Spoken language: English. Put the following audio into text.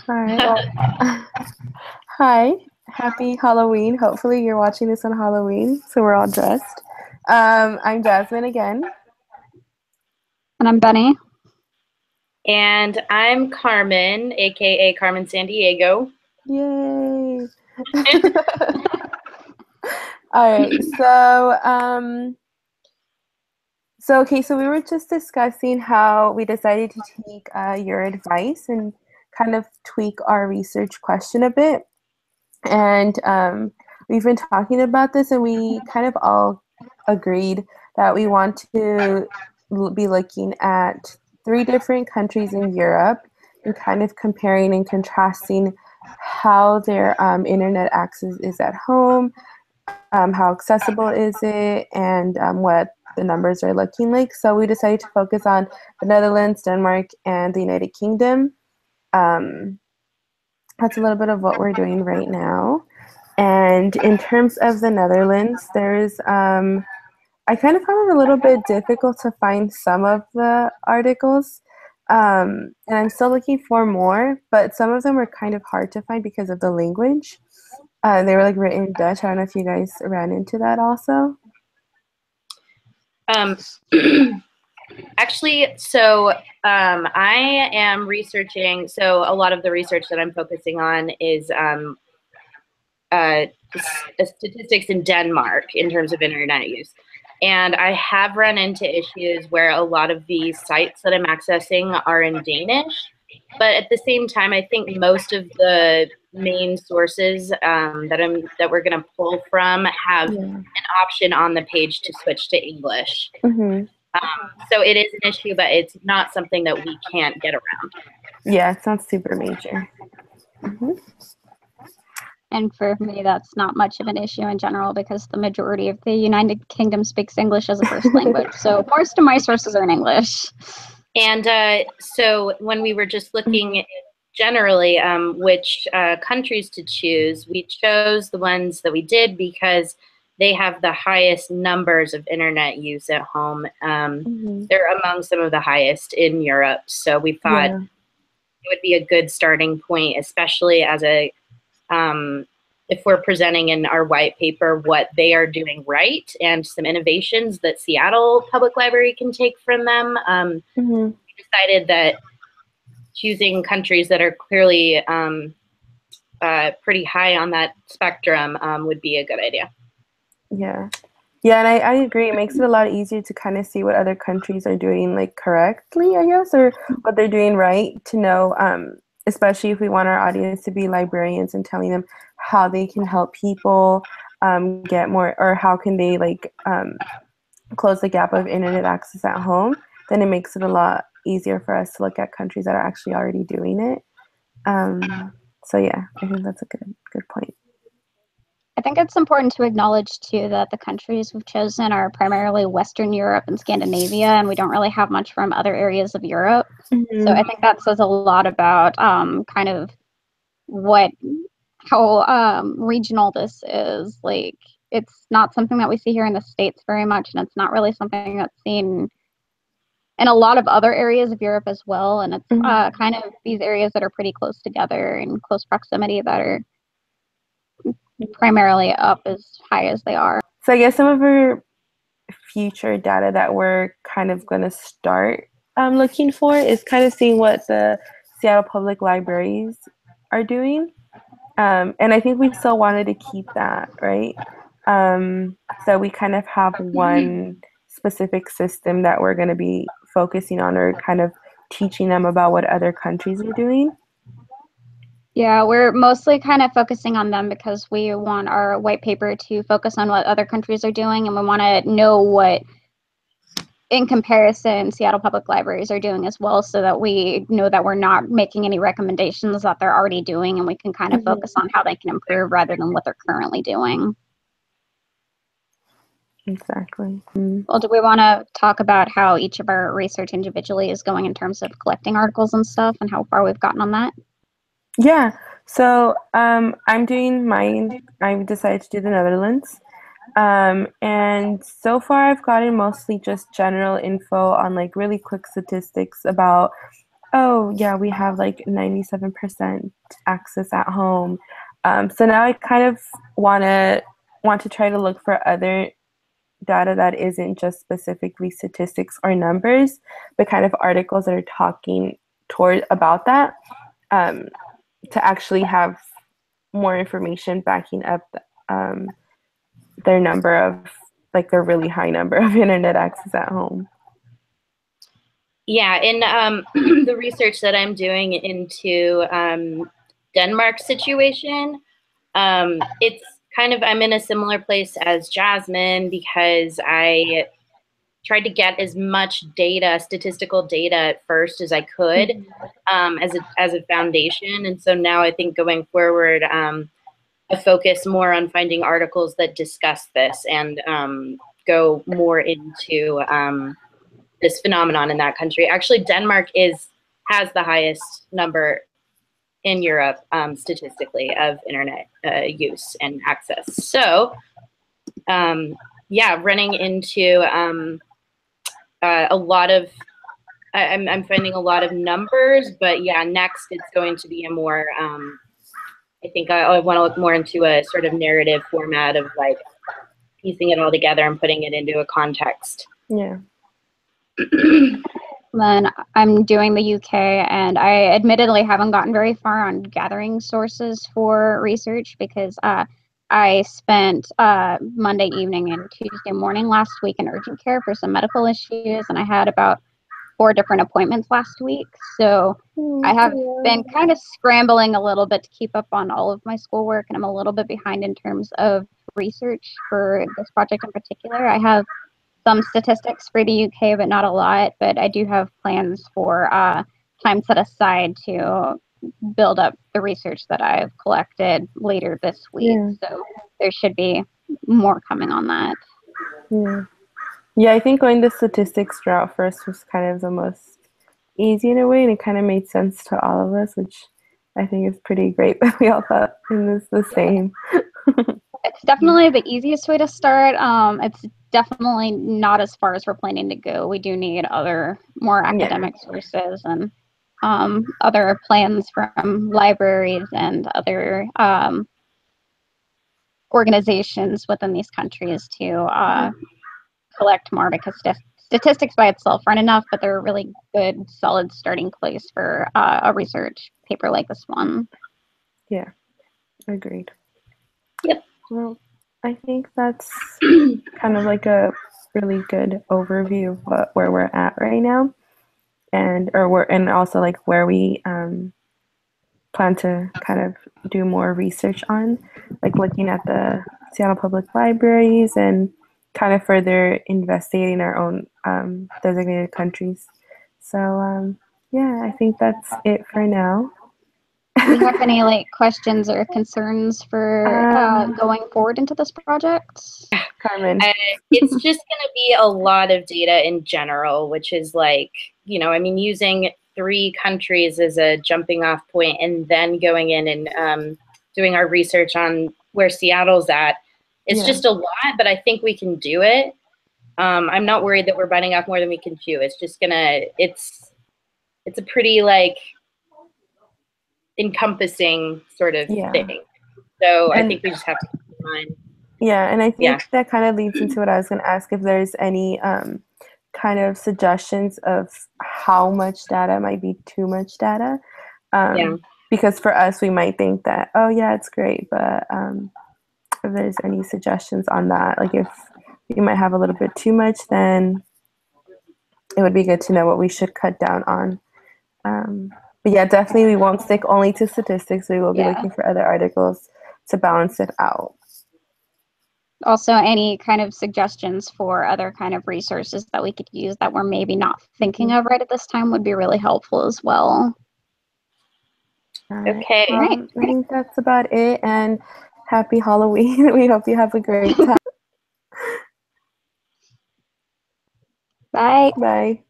All right. Well, hi. Happy Halloween. Hopefully you're watching this on Halloween, so we're all dressed. I'm Jasmine again. And I'm Benny. And I'm Carmen, aka Carmen San Diego. Yay. All right. So we were just discussing how we decided to take your advice and kind of tweak our research question a bit. And we've been talking about this, and we kind of all agreed that we want to be looking at 3 different countries in Europe and kind of comparing and contrasting how their internet access is at home, how accessible is it, and what the numbers are looking like. So we decided to focus on the Netherlands, Denmark, and the United Kingdom. That's a little bit of what we're doing right now. And in terms of the Netherlands, I kind of found it a little bit difficult to find some of the articles. And I'm still looking for more, but some of them were kind of hard to find because of the language. They were like written in Dutch. I don't know if you guys ran into that also. Actually, I am researching. So a lot of the research that I'm focusing on is statistics in Denmark in terms of internet use. And I have run into issues where a lot of these sites that I'm accessing are in Danish. But at the same time, I think most of the main sources that we're going to pull from have an option on the page to switch to English. Mm-hmm. So it is an issue, but it's not something that we can't get around. Yeah, it's not super major. Mm-hmm. And for me, that's not much of an issue in general because the majority of the United Kingdom speaks English as a first language. So most of my sources are in English. And so when we were just looking generally which countries to choose, we chose the ones that we did because they have the highest numbers of internet use at home. They're among some of the highest in Europe. So we thought it would be a good starting point, especially as if we're presenting in our white paper what they are doing right and some innovations that Seattle Public Library can take from them. We decided that choosing countries that are clearly pretty high on that spectrum would be a good idea. Yeah, and I agree. It makes it a lot easier to kind of see what other countries are doing like correctly, I guess, or what they're doing right to know, especially if we want our audience to be librarians and telling them how they can help people get more, or how can they like close the gap of internet access at home. Then it makes it a lot easier for us to look at countries that are actually already doing it. So yeah, I think that's a good point. I think it's important to acknowledge too that the countries we've chosen are primarily Western Europe and Scandinavia, and we don't really have much from other areas of Europe. So I think that says a lot about kind of how regional this is. Like, it's not something that we see here in the States very much, and it's not really something that's seen in a lot of other areas of Europe as well. And it's kind of these areas that are pretty close together in close proximity that are primarily up as high as they are. So I guess some of our future data that we're kind of going to start looking for is kind of seeing what the Seattle Public Libraries are doing. And I think we still wanted to keep that, right? So we kind of have one specific system that we're going to be focusing on, or kind of teaching them about what other countries are doing. Yeah, we're mostly kind of focusing on them because we want our white paper to focus on what other countries are doing, and we want to know what, in comparison, Seattle Public Libraries are doing as well, so that we know that we're not making any recommendations that they're already doing, and we can kind of focus on how they can improve rather than what they're currently doing. Exactly. Well, do we want to talk about how each of our research individually is going in terms of collecting articles and stuff, and how far we've gotten on that? Yeah, so I'm doing mine. I've decided to do the Netherlands. And so far I've gotten mostly just general info on like really quick statistics about oh yeah, we have like 97% access at home. So now I kind of want to try to look for other data that isn't just specifically statistics or numbers, but kind of articles that are talking toward about that, to actually have more information backing up their number of, like, their really high number of internet access at home. Yeah, in the research that I'm doing into Denmark's situation, it's kind of, I'm in a similar place as Jasmine because I tried to get as much data, statistical data at first as I could, as a foundation. And so now I think going forward, I focus more on finding articles that discuss this and go more into this phenomenon in that country. Actually, Denmark has the highest number in Europe statistically of internet use and access. So yeah, running into a lot of, I'm finding a lot of numbers, but yeah, next it's going to be a more, I think I want to look more into a sort of narrative format of like piecing it all together and putting it into a context. Yeah. Then I'm doing the UK, and I admittedly haven't gotten very far on gathering sources for research because I spent Monday evening and Tuesday morning last week in urgent care for some medical issues, and I had about 4 different appointments last week. So I have been kind of scrambling a little bit to keep up on all of my schoolwork, and I'm a little bit behind in terms of research for this project in particular. I have some statistics for the UK, but not a lot. But I do have plans for time set aside to build up the research that I've collected later this week. Yeah. So there should be more coming on that. Yeah. Yeah, I think going the statistics route first was kind of the most easy in a way, and it kind of made sense to all of us, which I think is pretty great that we all thought it was the same. It's definitely the easiest way to start. It's definitely not as far as we're planning to go. We do need more academic sources and other plans from libraries and other organizations within these countries to collect more, because statistics by itself aren't enough, but they're a really good, solid starting place for a research paper like this one. Yeah, agreed. Yep. Well, I think that's kind of like a really good overview of where we're at right now, and also like where we plan to kind of do more research on, like looking at the Seattle Public Libraries and kind of further investigating our own designated countries. So yeah, I think that's it for now. Do you have any questions or concerns for going forward into this project? Carmin. It's just going to be a lot of data in general, which is like, I mean, using 3 countries as a jumping off point and then going in and doing our research on where Seattle's at. It's just a lot, but I think we can do it. I'm not worried that we're biting off more than we can chew. It's just it's a pretty encompassing sort of thing. So I think we just have to keep in mind. Yeah, and I think that kind of leads into what I was going to ask, if there's any kind of suggestions of how much data might be too much data. Because for us, we might think that, oh yeah, it's great, but if there's any suggestions on that, like if you might have a little bit too much, then it would be good to know what we should cut down on. But yeah, definitely we won't stick only to statistics. We will be looking for other articles to balance it out. Also, any kind of suggestions for other kind of resources that we could use that we're maybe not thinking of right at this time would be really helpful as well. Okay. I think that's about it, and happy Halloween. We hope you have a great time. Bye. Bye.